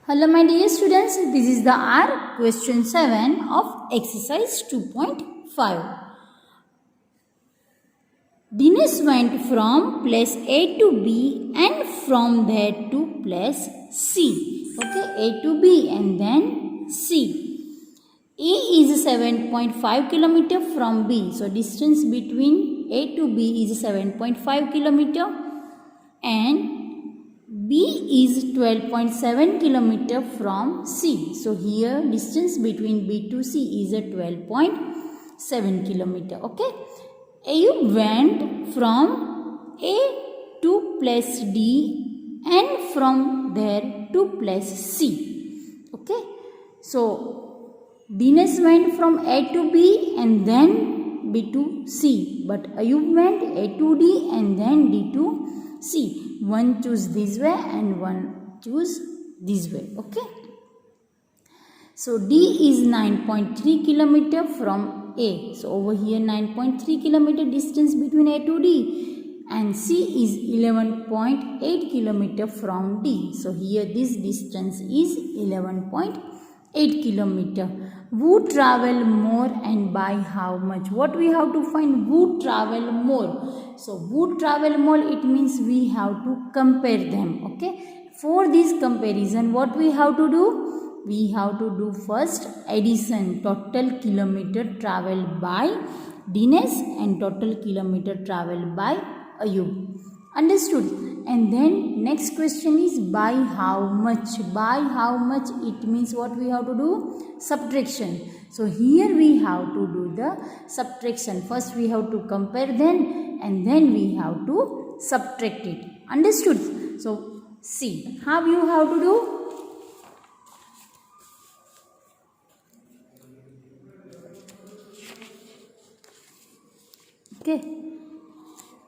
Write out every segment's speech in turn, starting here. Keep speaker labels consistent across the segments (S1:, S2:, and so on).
S1: Hello my dear students, this is the R question 7 of exercise 2.5. Dinesh went from place A to B and from there to place C. Okay, A to B and then C. A is 7.5 kilometer from B. So distance between A to B is 7.5 kilometer and B is 12.7 kilometer from C. So here distance between B to C is a 12.7 kilometer. Okay. Ayub went from A to place D and from there to place C. Okay. So Dinesh went from A to B and then B to C. But Ayub went A to D and then D to C. One choose this way and one choose this way. Okay. So D is 9.3 kilometer from A. So over here 9.3 kilometer distance between A to D. And C is 11.8 kilometer from D. So here this distance is 11.8 kilometer. Who travel more and by how much? What we have to find? Who travel more? So who travel more, it means we have to compare them. Okay. For this comparison, what we have to do? We have to do first addition, total kilometer traveled by Dinesh and total kilometer traveled by Ayub. Understood? And then next question is by how much? By how much, it means what we have to do? Subtraction. So here we have to do the subtraction. First we have to compare them and then we have to subtract it. Understood? So see how you have to do. Okay.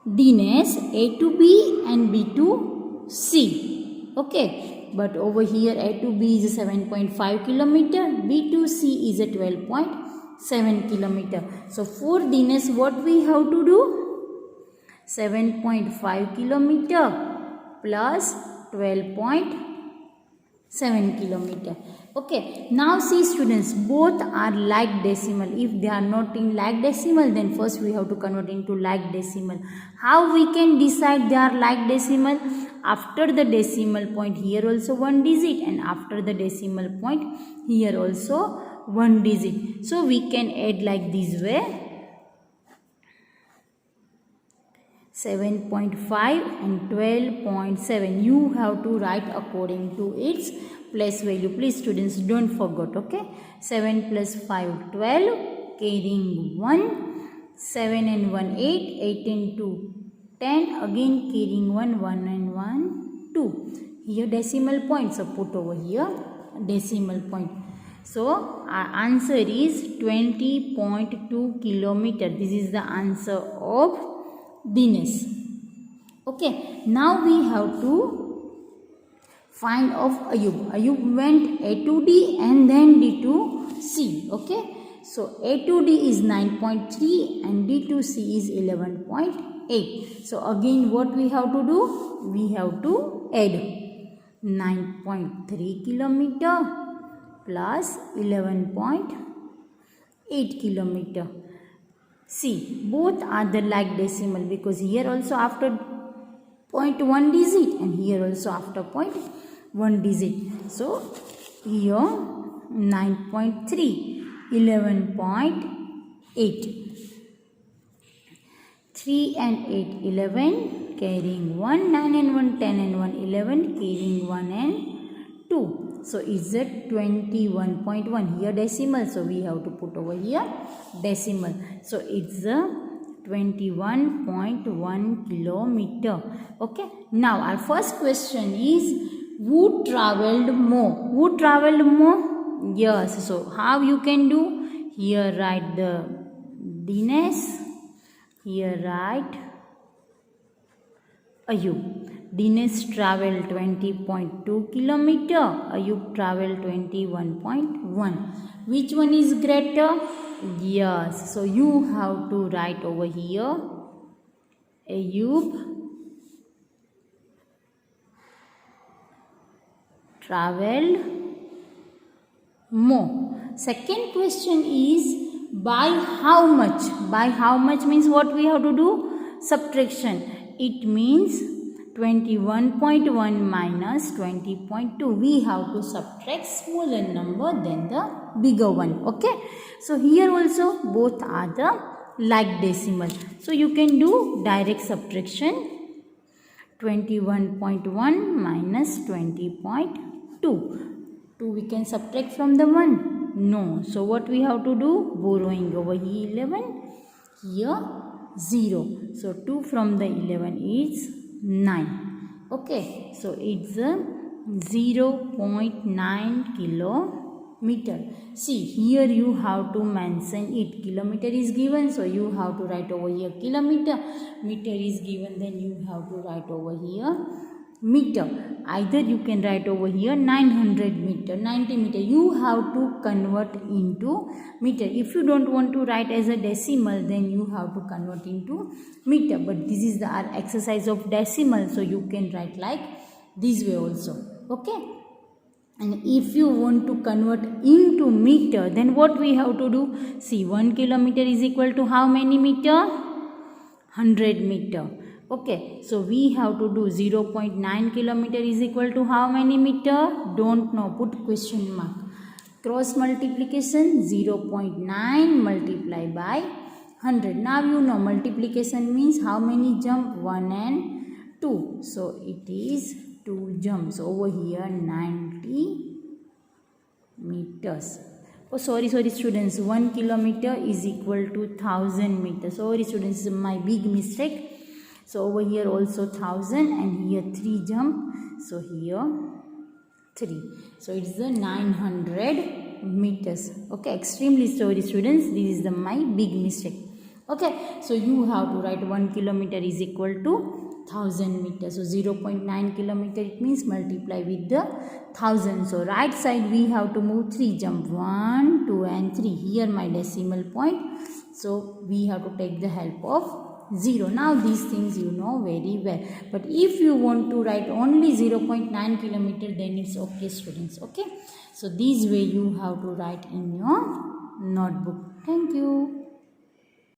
S1: Dinesh A to B and B to C. Okay. But over here A to B is 7.5 kilometer. B to C is a 12.7 kilometer. So for Dinesh what we have to do? 7.5 kilometer plus 12.7 kilometer. Okay, now see students, both are like decimal. If they are not in like decimal, then first we have to convert into like decimal. How we can decide they are like decimal? After the decimal point, here also one digit, and after the decimal point, here also one digit. So we can add like this way. 7.5 and 12.7. You have to write according to its place value. Please students, don't forget. Okay. 7 plus 5, 12. Carrying 1. 7 and 1, 8. 8 and 2, 10. Again carrying 1, 1 and 1, 2. Here decimal point. So put over here decimal point. So our answer is 20.2 kilometer. This is the answer of Dinesh. Okay, now we have to find of Ayub. Ayub went A to D and then D to C. Okay, so A to D is 9.3 and D to C is 11.8. So again what we have to do? We have to add 9.3 kilometer plus 11.8 kilometer. See, both are the like decimal because here also after point 1 digit and here also after point 1 digit. So, here 9.3, 11.8. 3 and 8, 11, carrying 1, 9 and 1, 10 and 1, 11, carrying 1 and 2. So, is it 21.1? Here decimal. So, we have to put over here decimal. So, it's a 21.1 kilometer. Okay. Now, our first question is, who traveled more? Who traveled more? Yes. So, how you can do? Here write the Dinesh. Here write Ayub. Dinesh traveled 20.2 kilometer. Ayub traveled 21.1. Which one is greater? Yes. So you have to write over here Ayub traveled more. Second question is by how much? By how much means what we have to do? Subtraction. It means 21.1 minus 20.2. We have to subtract smaller number than the bigger one. Okay. So here also both are the like decimal. So you can do direct subtraction. 21.1 minus 20.2. 2 we can subtract from the 1. No. So what we have to do? Borrowing over here 11. Here 0. So 2 from the 11 is 9. Okay. So it's a 0.9 kilometer. See, here you have to mention it. Kilometer is given, so you have to write over here kilometer. Meter is given, then you have to write over here meter. Either you can write over here 900 meter, 90 meter. You have to convert into meter. If you don't want to write as a decimal, then you have to convert into meter. But this is our exercise of decimal, so you can write like this way also. Okay. And if you want to convert into meter, then what we have to do? See, 1 kilometer is equal to how many meter? 100 meter. Okay, so we have to do 0.9 kilometer is equal to how many meter? Don't know, put question mark. Cross multiplication, 0.9 multiplied by 100. Now you know multiplication means how many jump? 1 and 2. So it is 2 jumps over here 90 meters. Oh sorry students, 1 kilometer is equal to 1000 meters. Sorry students, my big mistake. So over here also 1000 and here 3 jump. So here 3. So it's the 900 meters. Okay, extremely sorry students, this is my big mistake. Okay, so you have to write 1 kilometer is equal to 1000 meters. So 0.9 kilometer, it means multiply with the 1000. So right side we have to move 3 jump. 1, 2 and 3. Here my decimal point. So we have to take the help of 0. Now these things you know very well. But if you want to write only 0.9 kilometer, then it's okay students. Okay. So this way you have to write in your notebook. Thank you.